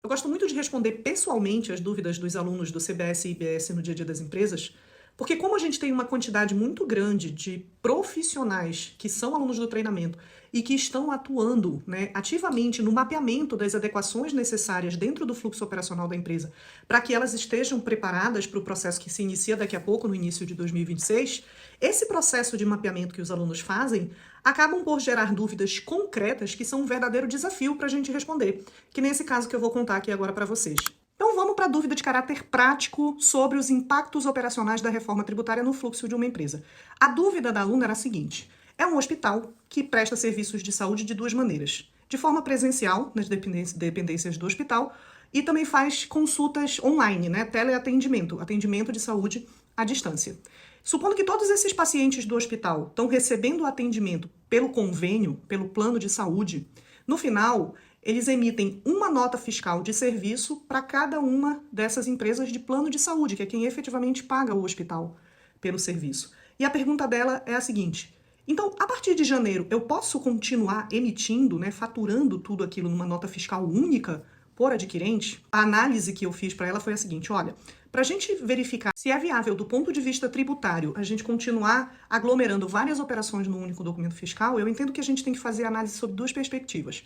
Eu gosto muito de responder pessoalmente as dúvidas dos alunos do CBS e IBS no dia a dia das empresas, porque como a gente tem uma quantidade muito grande de profissionais que são alunos do treinamento e que estão atuando, né, ativamente no mapeamento das adequações necessárias dentro do fluxo operacional da empresa, para que elas estejam preparadas para o processo que se inicia daqui a pouco, no início de 2026, esse processo de mapeamento que os alunos fazem acabam por gerar dúvidas concretas que são um verdadeiro desafio para a gente responder, que nesse caso que eu vou contar aqui agora para vocês. Então vamos para a dúvida de caráter prático sobre os impactos operacionais da reforma tributária no fluxo de uma empresa. A dúvida da aluna era a seguinte: é um hospital que presta serviços de saúde de duas maneiras. De forma presencial, nas dependências do hospital, e também faz consultas online, né? Teleatendimento, atendimento de saúde à distância. Supondo que todos esses pacientes do hospital estão recebendo atendimento pelo convênio, pelo plano de saúde, no final, eles emitem uma nota fiscal de serviço para cada uma dessas empresas de plano de saúde, que é quem efetivamente paga o hospital pelo serviço. E a pergunta dela é a seguinte: então, a partir de janeiro, eu posso continuar emitindo, né, faturando tudo aquilo numa nota fiscal única por adquirente? A análise que eu fiz para ela foi a seguinte: olha, para a gente verificar se é viável do ponto de vista tributário a gente continuar aglomerando várias operações num único documento fiscal, eu entendo que a gente tem que fazer análise sob duas perspectivas.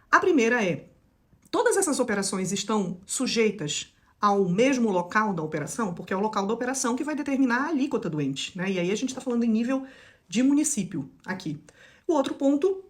A primeira é: todas essas operações estão sujeitas ao mesmo local da operação? Porque é o local da operação que vai determinar a alíquota do ente, né? E aí a gente está falando em nível de município aqui. O outro ponto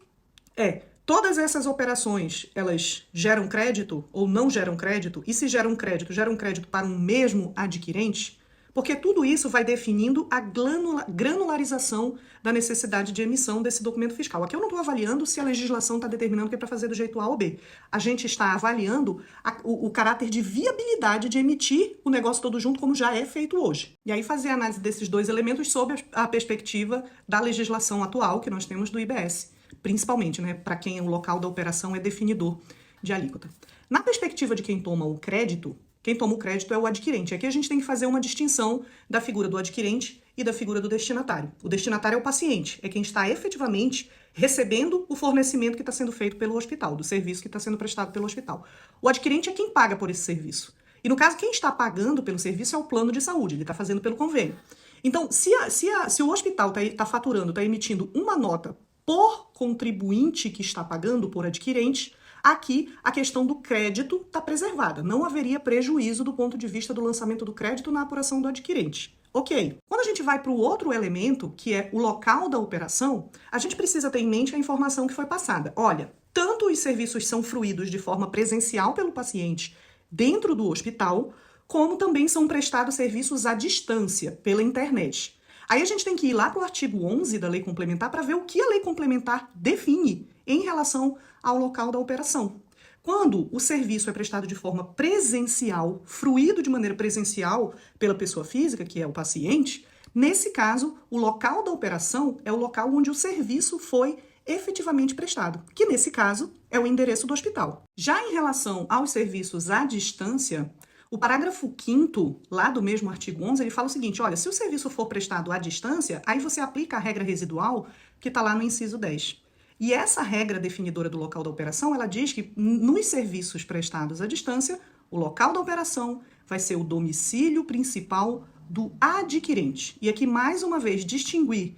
é: todas essas operações, elas geram crédito ou não geram crédito? E se geram crédito para um mesmo adquirente? Porque tudo isso vai definindo a granularização da necessidade de emissão desse documento fiscal. Aqui eu não estou avaliando se a legislação está determinando que é para fazer do jeito A ou B. A gente está avaliando o caráter de viabilidade de emitir o negócio todo junto, como já é feito hoje. E aí fazer a análise desses dois elementos sob a perspectiva da legislação atual que nós temos do IBS, principalmente, né, para quem o local da operação é definidor de alíquota. Na perspectiva de quem toma o crédito, quem toma o crédito é o adquirente. Aqui a gente tem que fazer uma distinção da figura do adquirente e da figura do destinatário. O destinatário é o paciente, é quem está efetivamente recebendo o fornecimento que está sendo feito pelo hospital, do serviço que está sendo prestado pelo hospital. O adquirente é quem paga por esse serviço. E no caso, quem está pagando pelo serviço é o plano de saúde, ele está fazendo pelo convênio. Então, se o hospital está faturando, está emitindo uma nota por contribuinte que está pagando, por adquirente, aqui a questão do crédito está preservada. Não haveria prejuízo do ponto de vista do lançamento do crédito na apuração do adquirente. Ok. Quando a gente vai para o outro elemento, que é o local da operação, a gente precisa ter em mente a informação que foi passada. Olha, tanto os serviços são fruídos de forma presencial pelo paciente dentro do hospital, como também são prestados serviços à distância, pela internet. Aí a gente tem que ir lá para o artigo 11 da Lei Complementar para ver o que a Lei Complementar define em relação ao local da operação. Quando o serviço é prestado de forma presencial, fruído de maneira presencial pela pessoa física, que é o paciente, nesse caso, o local da operação é o local onde o serviço foi efetivamente prestado, que nesse caso é o endereço do hospital. Já em relação aos serviços à distância, o parágrafo 5º, lá do mesmo artigo 11, ele fala o seguinte: olha, se o serviço for prestado à distância, aí você aplica a regra residual que está lá no inciso 10. E essa regra definidora do local da operação, ela diz que nos serviços prestados à distância, o local da operação vai ser o domicílio principal do adquirente. E aqui, mais uma vez, distinguir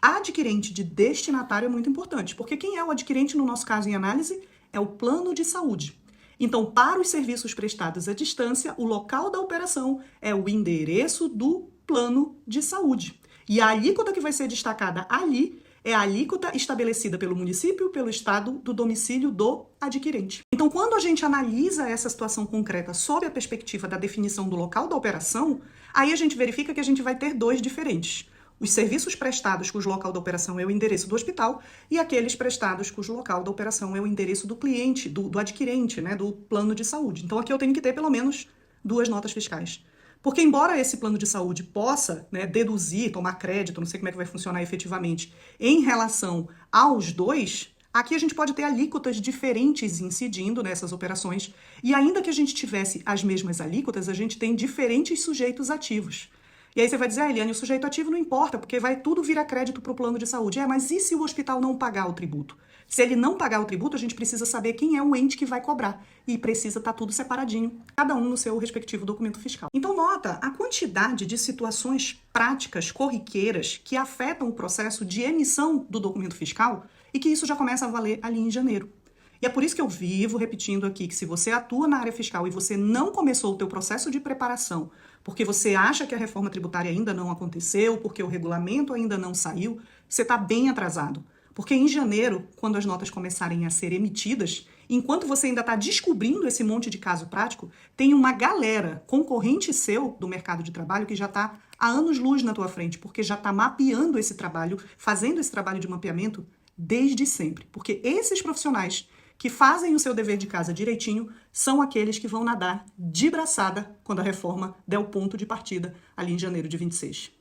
adquirente de destinatário é muito importante, porque quem é o adquirente, no nosso caso em análise, é o plano de saúde. Então, para os serviços prestados à distância, o local da operação é o endereço do plano de saúde. E a alíquota que vai ser destacada ali é a alíquota estabelecida pelo município, pelo estado, do domicílio do adquirente. Então, quando a gente analisa essa situação concreta sob a perspectiva da definição do local da operação, aí a gente verifica que a gente vai ter dois diferentes: os serviços prestados cujo local da operação é o endereço do hospital e aqueles prestados cujo local da operação é o endereço do cliente, do adquirente, né, do plano de saúde. Então, aqui eu tenho que ter pelo menos duas notas fiscais. Porque embora esse plano de saúde possa, né, deduzir, tomar crédito, não sei como é que vai funcionar efetivamente, em relação aos dois, aqui a gente pode ter alíquotas diferentes incidindo nessas operações, e ainda que a gente tivesse as mesmas alíquotas, a gente tem diferentes sujeitos ativos. E aí você vai dizer, Eliane, o sujeito ativo não importa, porque vai tudo virar crédito para o plano de saúde. Mas e se o hospital não pagar o tributo? Se ele não pagar o tributo, a gente precisa saber quem é o ente que vai cobrar. E precisa estar tudo separadinho, cada um no seu respectivo documento fiscal. Então nota a quantidade de situações práticas, corriqueiras, que afetam o processo de emissão do documento fiscal e que isso já começa a valer ali em janeiro. E é por isso que eu vivo repetindo aqui que se você atua na área fiscal e você não começou o teu processo de preparação porque você acha que a reforma tributária ainda não aconteceu, porque o regulamento ainda não saiu, você está bem atrasado. Porque em janeiro, quando as notas começarem a ser emitidas, enquanto você ainda está descobrindo esse monte de caso prático, tem uma galera concorrente seu do mercado de trabalho que já está há anos-luz na tua frente, porque já está mapeando esse trabalho, fazendo esse trabalho de mapeamento desde sempre. Porque esses profissionais que fazem o seu dever de casa direitinho são aqueles que vão nadar de braçada quando a reforma der o ponto de partida ali em janeiro de 26.